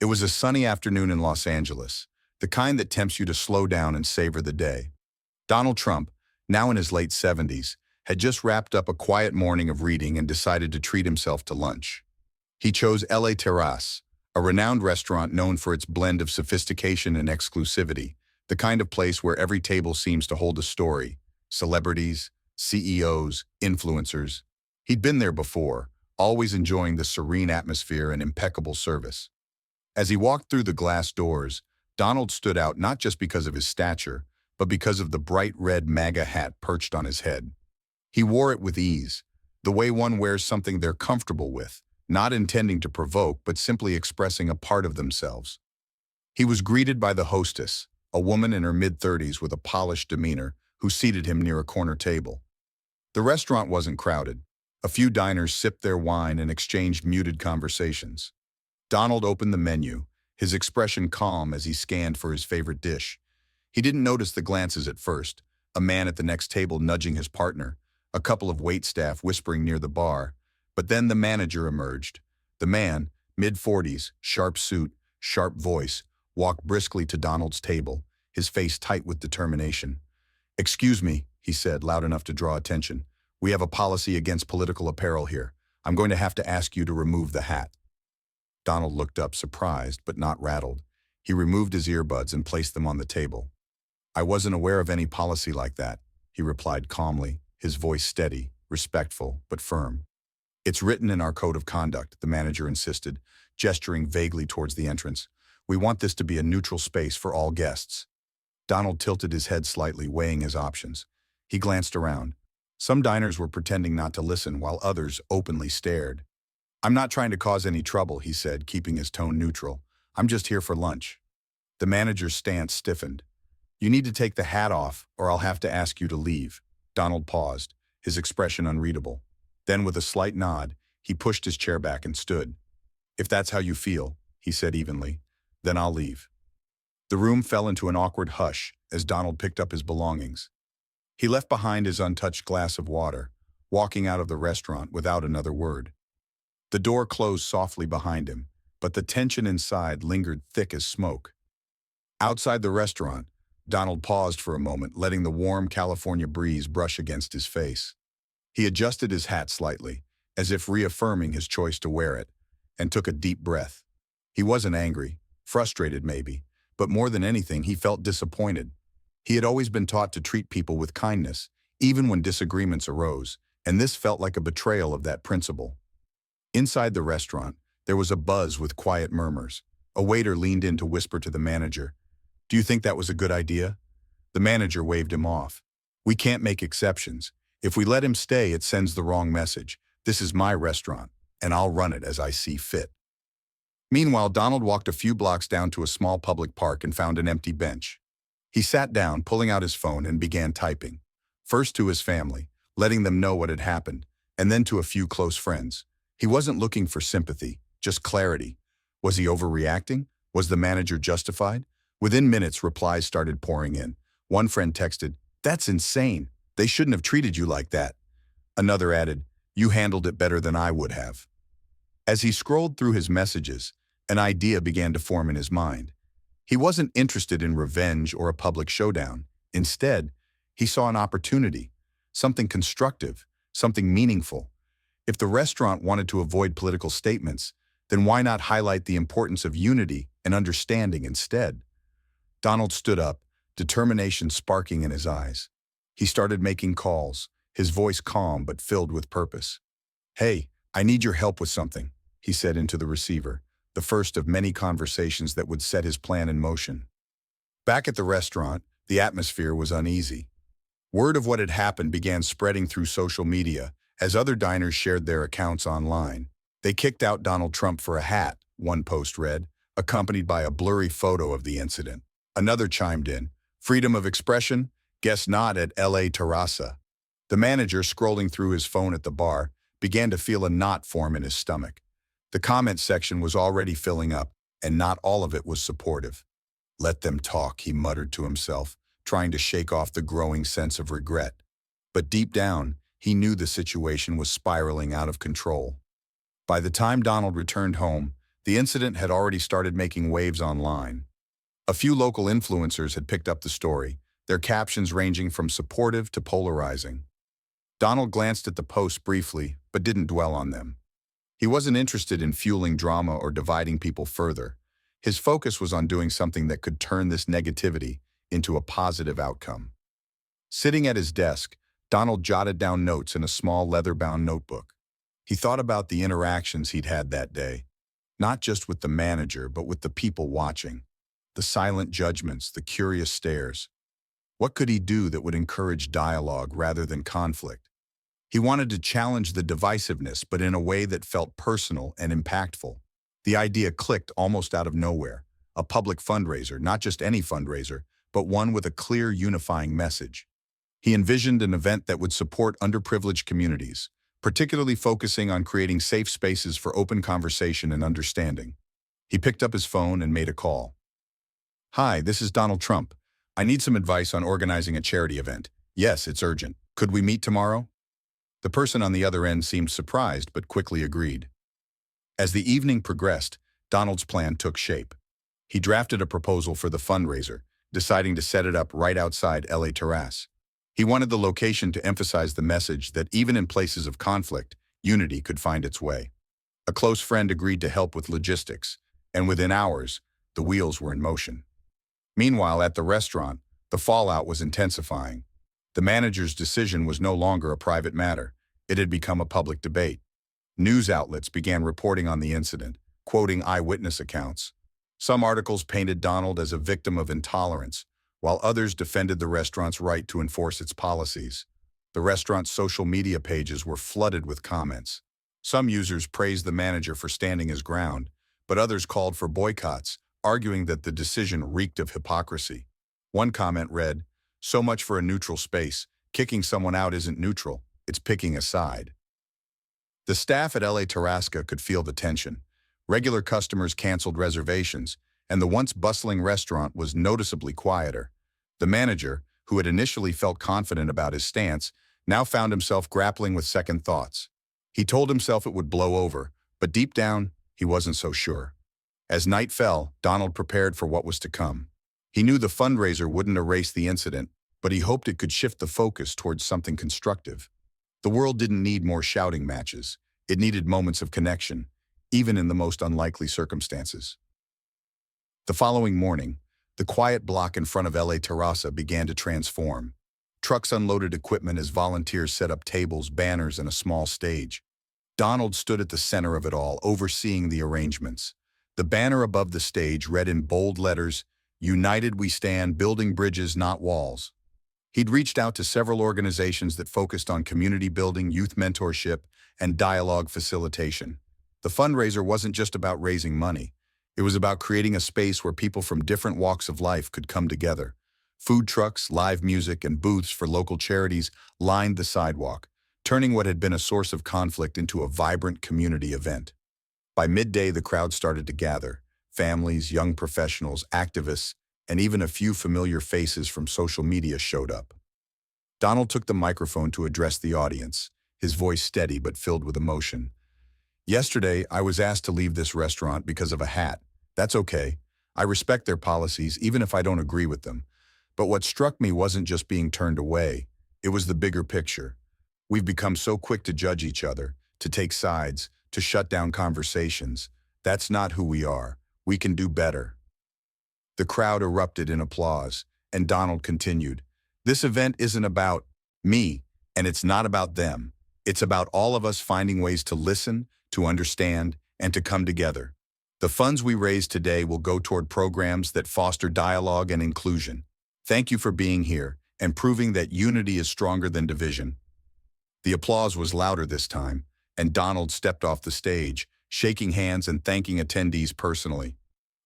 It was a sunny afternoon in Los Angeles, the kind that tempts you to slow down and savor the day. Donald Trump, now in his late 70s, had just wrapped up a quiet morning of reading and decided to treat himself to lunch. He chose LA Terrace, a renowned restaurant known for its blend of sophistication and exclusivity, the kind of place where every table seems to hold a story. Celebrities, CEOs, influencers. He'd been there before, always enjoying the serene atmosphere and impeccable service. As he walked through the glass doors, Donald stood out not just because of his stature, but because of the bright red MAGA hat perched on his head. He wore it with ease, the way one wears something they're comfortable with, not intending to provoke but simply expressing a part of themselves. He was greeted by the hostess, a woman in her mid-30s with a polished demeanor, who seated him near a corner table. The restaurant wasn't crowded. A few diners sipped their wine and exchanged muted conversations. Donald opened the menu, his expression calm as he scanned for his favorite dish. He didn't notice the glances at first, a man at the next table nudging his partner, a couple of waitstaff whispering near the bar, but then the manager emerged. The man, mid-40s, sharp suit, sharp voice, walked briskly to Donald's table, his face tight with determination. "Excuse me," he said, loud enough to draw attention. "We have a policy against political apparel here. I'm going to have to ask you to remove the hat." Donald looked up, surprised but not rattled. He removed his earbuds and placed them on the table. "I wasn't aware of any policy like that," he replied calmly, his voice steady, respectful, but firm. "It's written in our code of conduct," the manager insisted, gesturing vaguely towards the entrance. "We want this to be a neutral space for all guests." Donald tilted his head slightly, weighing his options. He glanced around. Some diners were pretending not to listen, while others openly stared. "I'm not trying to cause any trouble," he said, keeping his tone neutral. "I'm just here for lunch." The manager's stance stiffened. "You need to take the hat off, or I'll have to ask you to leave." Donald paused, his expression unreadable. Then, with a slight nod, he pushed his chair back and stood. "If that's how you feel," he said evenly, "then I'll leave." The room fell into an awkward hush as Donald picked up his belongings. He left behind his untouched glass of water, walking out of the restaurant without another word. The door closed softly behind him, but the tension inside lingered thick as smoke. Outside the restaurant, Donald paused for a moment, letting the warm California breeze brush against his face. He adjusted his hat slightly, as if reaffirming his choice to wear it, and took a deep breath. He wasn't angry, frustrated maybe, but more than anything, he felt disappointed. He had always been taught to treat people with kindness, even when disagreements arose, and this felt like a betrayal of that principle. Inside the restaurant, there was a buzz with quiet murmurs. A waiter leaned in to whisper to the manager, "Do you think that was a good idea?" The manager waved him off. "We can't make exceptions. If we let him stay, it sends the wrong message. This is my restaurant, and I'll run it as I see fit." Meanwhile, Donald walked a few blocks down to a small public park and found an empty bench. He sat down, pulling out his phone, and began typing. First to his family, letting them know what had happened, and then to a few close friends. He wasn't looking for sympathy, just clarity. Was he overreacting? Was the manager justified? Within minutes, replies started pouring in. One friend texted, "That's insane. They shouldn't have treated you like that." Another added, "You handled it better than I would have." As he scrolled through his messages, an idea began to form in his mind. He wasn't interested in revenge or a public showdown. Instead, he saw an opportunity, something constructive, something meaningful. If the restaurant wanted to avoid political statements, then why not highlight the importance of unity and understanding instead? Donald stood up, determination sparking in his eyes. He started making calls, his voice calm but filled with purpose. "Hey, I need your help with something," he said into the receiver, the first of many conversations that would set his plan in motion. Back at the restaurant, the atmosphere was uneasy. Word of what had happened began spreading through social media as other diners shared their accounts online. "They kicked out Donald Trump for a hat," one post read, accompanied by a blurry photo of the incident. Another chimed in, "Freedom of expression? Guess not at LA Terraza." The manager, scrolling through his phone at the bar, began to feel a knot form in his stomach. The comment section was already filling up, and not all of it was supportive. "Let them talk," he muttered to himself, trying to shake off the growing sense of regret. But deep down, he knew the situation was spiraling out of control. By the time Donald returned home, The incident had already started making waves online. A few local influencers had picked up the story, their captions ranging from supportive to polarizing. Donald glanced at the posts briefly, but didn't dwell on them. He wasn't interested in fueling drama or dividing people further. His focus was on doing something that could turn this negativity into a positive outcome. Sitting at his desk, Donald jotted down notes in a small leather-bound notebook. He thought about the interactions he'd had that day, not just with the manager, but with the people watching. The silent judgments, the curious stares. What could he do that would encourage dialogue rather than conflict? He wanted to challenge the divisiveness, but in a way that felt personal and impactful. The idea clicked almost out of nowhere. A public fundraiser, not just any fundraiser, but one with a clear unifying message. He envisioned an event that would support underprivileged communities, particularly focusing on creating safe spaces for open conversation and understanding. He picked up his phone and made a call. "Hi, this is Donald Trump. I need some advice on organizing a charity event. Yes, it's urgent. Could we meet tomorrow?" The person on the other end seemed surprised but quickly agreed. As the evening progressed, Donald's plan took shape. He drafted a proposal for the fundraiser, deciding to set it up right outside LA Terrace. He wanted the location to emphasize the message that even in places of conflict, unity could find its way. A close friend agreed to help with logistics, and within hours, the wheels were in motion. Meanwhile, at the restaurant, the fallout was intensifying. The manager's decision was no longer a private matter. It had become a public debate. News outlets began reporting on the incident, quoting eyewitness accounts. Some articles painted Donald as a victim of intolerance, while others defended the restaurant's right to enforce its policies. The restaurant's social media pages were flooded with comments. Some users praised the manager for standing his ground, but others called for boycotts, arguing that the decision reeked of hypocrisy. One comment read, "So much for a neutral space. Kicking someone out isn't neutral, it's picking a side." The staff at LA Terrasca could feel the tension. Regular customers canceled reservations, and the once bustling restaurant was noticeably quieter. The manager, who had initially felt confident about his stance, now found himself grappling with second thoughts. He told himself it would blow over, but deep down, he wasn't so sure. As night fell, Donald prepared for what was to come. He knew the fundraiser wouldn't erase the incident, but he hoped it could shift the focus towards something constructive. The world didn't need more shouting matches. It needed moments of connection, even in the most unlikely circumstances. The following morning, the quiet block in front of LA Terraza began to transform. Trucks unloaded equipment as volunteers set up tables, banners, and a small stage. Donald stood at the center of it all, overseeing the arrangements. The banner above the stage read in bold letters, "United we stand, building bridges, not walls." He'd reached out to several organizations that focused on community building, youth mentorship, and dialogue facilitation. The fundraiser wasn't just about raising money. It was about creating a space where people from different walks of life could come together. Food trucks, live music, and booths for local charities lined the sidewalk, turning what had been a source of conflict into a vibrant community event. By midday, the crowd started to gather. Families, young professionals, activists, and even a few familiar faces from social media showed up. Donald took the microphone to address the audience, his voice steady but filled with emotion. "Yesterday, I was asked to leave this restaurant because of a hat. That's okay. I respect their policies, even if I don't agree with them. But what struck me wasn't just being turned away. It was the bigger picture. We've become so quick to judge each other, to take sides, to shut down conversations. That's not who we are. We can do better." The crowd erupted in applause, and Donald continued, "This event isn't about me, and it's not about them. It's about all of us finding ways to listen, to understand, and to come together. The funds we raise today will go toward programs that foster dialogue and inclusion. Thank you for being here and proving that unity is stronger than division." The applause was louder this time, and Donald stepped off the stage, shaking hands and thanking attendees personally.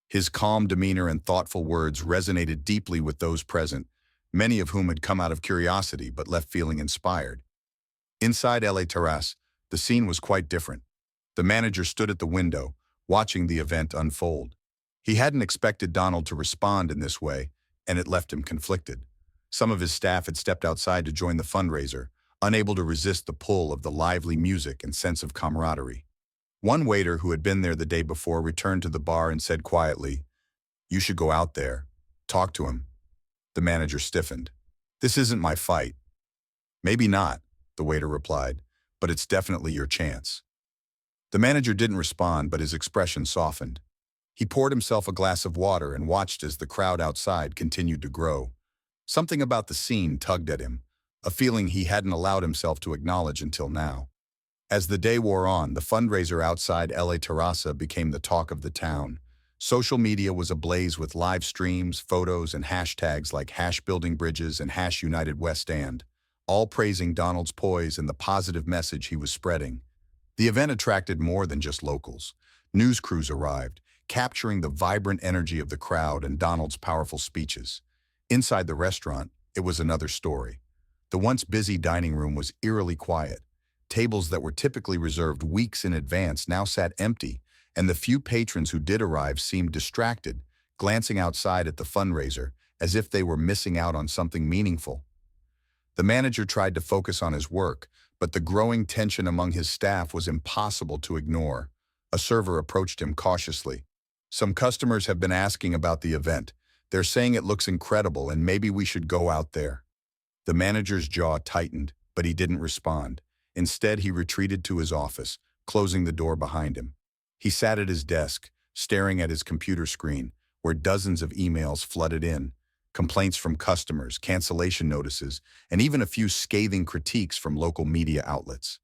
His calm demeanor and thoughtful words resonated deeply with those present, many of whom had come out of curiosity but left feeling inspired. Inside LA Terrace, the scene was quite different. The manager stood at the window, watching the event unfold. He hadn't expected Donald to respond in this way, and it left him conflicted. Some of his staff had stepped outside to join the fundraiser, unable to resist the pull of the lively music and sense of camaraderie. One waiter who had been there the day before returned to the bar and said quietly, "You should go out there. Talk to him." The manager stiffened. "This isn't my fight." "Maybe not," the waiter replied, "but it's definitely your chance." The manager didn't respond, but his expression softened. He poured himself a glass of water and watched as the crowd outside continued to grow. Something about the scene tugged at him, a feeling he hadn't allowed himself to acknowledge until now. As the day wore on, the fundraiser outside LA Terraza became the talk of the town. Social media was ablaze with live streams, photos, and hashtags like #BuildingBridges and #UnitedWestEnd, all praising Donald's poise and the positive message he was spreading. The event attracted more than just locals. News crews arrived, capturing the vibrant energy of the crowd and Donald's powerful speeches. Inside the restaurant, it was another story. The once busy dining room was eerily quiet. Tables that were typically reserved weeks in advance now sat empty, and the few patrons who did arrive seemed distracted, glancing outside at the fundraiser as if they were missing out on something meaningful. The manager tried to focus on his work, but the growing tension among his staff was impossible to ignore. A server approached him cautiously. "Some customers have been asking about the event. They're saying it looks incredible and maybe we should go out there." The manager's jaw tightened, but he didn't respond. Instead, he retreated to his office, closing the door behind him. He sat at his desk, staring at his computer screen, where dozens of emails flooded in. Complaints from customers, cancellation notices, and even a few scathing critiques from local media outlets.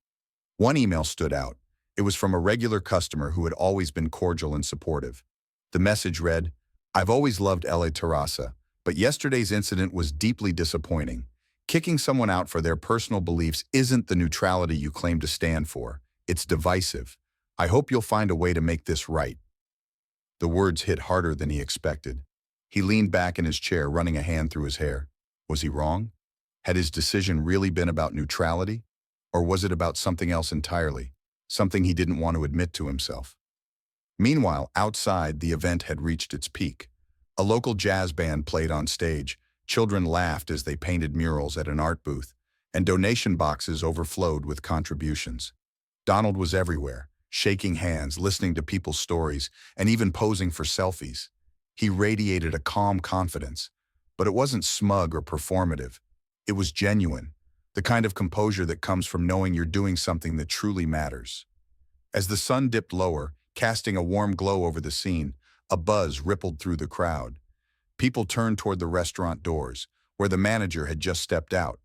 One email stood out. It was from a regular customer who had always been cordial and supportive. The message read, "I've always loved LA Terraza, but yesterday's incident was deeply disappointing. Kicking someone out for their personal beliefs isn't the neutrality you claim to stand for. It's divisive. I hope you'll find a way to make this right." The words hit harder than he expected. He leaned back in his chair, running a hand through his hair. Was he wrong? Had his decision really been about neutrality? Or was it about something else entirely? Something he didn't want to admit to himself. Meanwhile, outside, the event had reached its peak. A local jazz band played on stage, children laughed as they painted murals at an art booth, and donation boxes overflowed with contributions. Donald was everywhere, shaking hands, listening to people's stories, and even posing for selfies. He radiated a calm confidence, but it wasn't smug or performative. It was genuine, the kind of composure that comes from knowing you're doing something that truly matters. As the sun dipped lower, casting a warm glow over the scene, a buzz rippled through the crowd. People turned toward the restaurant doors, where the manager had just stepped out.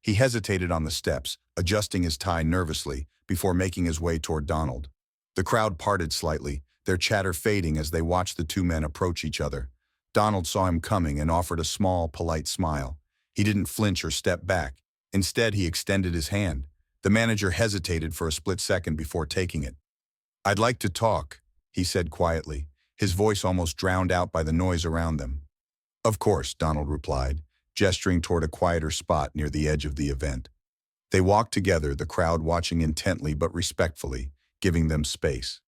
He hesitated on the steps, adjusting his tie nervously before making his way toward Donald. The crowd parted slightly, their chatter fading as they watched the two men approach each other. Donald saw him coming and offered a small, polite smile. He didn't flinch or step back. Instead, he extended his hand. The manager hesitated for a split second before taking it. "I'd like to talk," he said quietly, his voice almost drowned out by the noise around them. "Of course," Donald replied, gesturing toward a quieter spot near the edge of the event. They walked together, the crowd watching intently but respectfully, giving them space.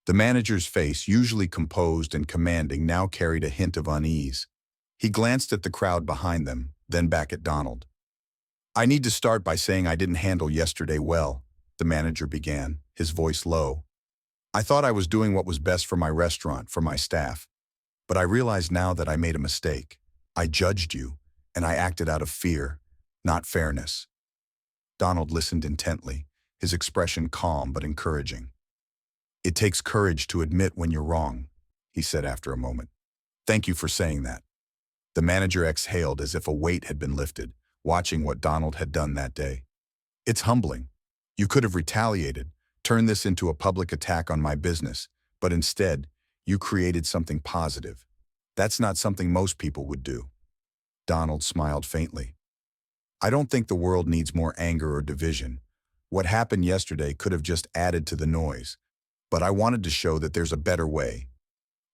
The manager's face, usually composed and commanding, now carried a hint of unease. He glanced at the crowd behind them, then back at Donald. "I need to start by saying I didn't handle yesterday well," the manager began, his voice low. "I thought I was doing what was best for my restaurant, for my staff. But I realize now that I made a mistake. I judged you, and I acted out of fear, not fairness." Donald listened intently, his expression calm but encouraging. "It takes courage to admit when you're wrong," he said after a moment. "Thank you for saying that." The manager exhaled as if a weight had been lifted, watching what Donald had done that day. "It's humbling. You could have retaliated, turned this into a public attack on my business, but instead, you created something positive. That's not something most people would do." Donald smiled faintly. "I don't think the world needs more anger or division. What happened yesterday could have just added to the noise. But I wanted to show that there's a better way."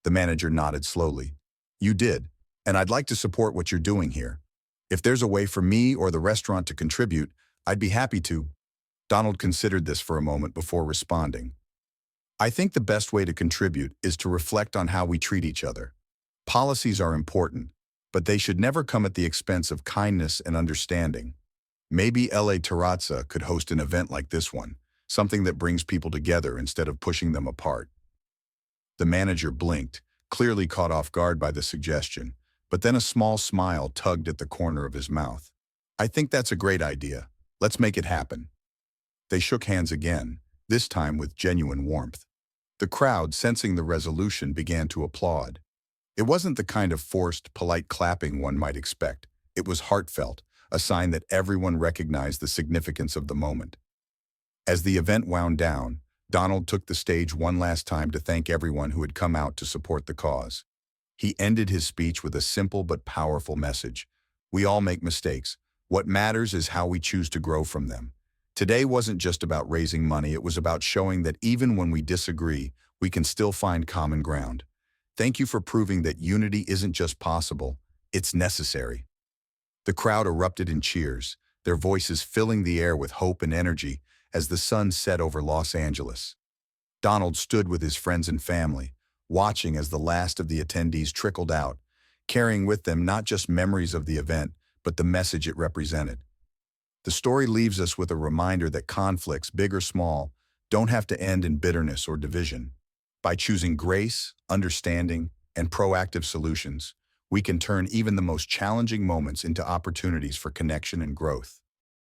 The manager nodded slowly. "You did, and I'd like to support what you're doing here. If there's a way for me or the restaurant to contribute, I'd be happy to." Donald considered this for a moment before responding. "I think the best way to contribute is to reflect on how we treat each other. Policies are important, but they should never come at the expense of kindness and understanding. Maybe LA Terraza could host an event like this one, something that brings people together instead of pushing them apart. The manager blinked, clearly caught off guard by the suggestion, but then a small smile tugged at the corner of his mouth. I think that's a great idea. Let's make it happen. They shook hands again, this time with genuine warmth. The crowd, sensing the resolution, began to applaud. It wasn't the kind of forced, polite clapping one might expect. It was heartfelt, a sign that everyone recognized the significance of the moment. As the event wound down, Donald took the stage one last time to thank everyone who had come out to support the cause. He ended his speech with a simple but powerful message. We all make mistakes. What matters is how we choose to grow from them. Today wasn't just about raising money, it was about showing that even when we disagree, we can still find common ground. Thank you for proving that unity isn't just possible, it's necessary. The crowd erupted in cheers, their voices filling the air with hope and energy as the sun set over Los Angeles. Donald stood with his friends and family, watching as the last of the attendees trickled out, carrying with them not just memories of the event, but the message it represented. The story leaves us with a reminder that conflicts, big or small, don't have to end in bitterness or division. By choosing grace, understanding, and proactive solutions, we can turn even the most challenging moments into opportunities for connection and growth.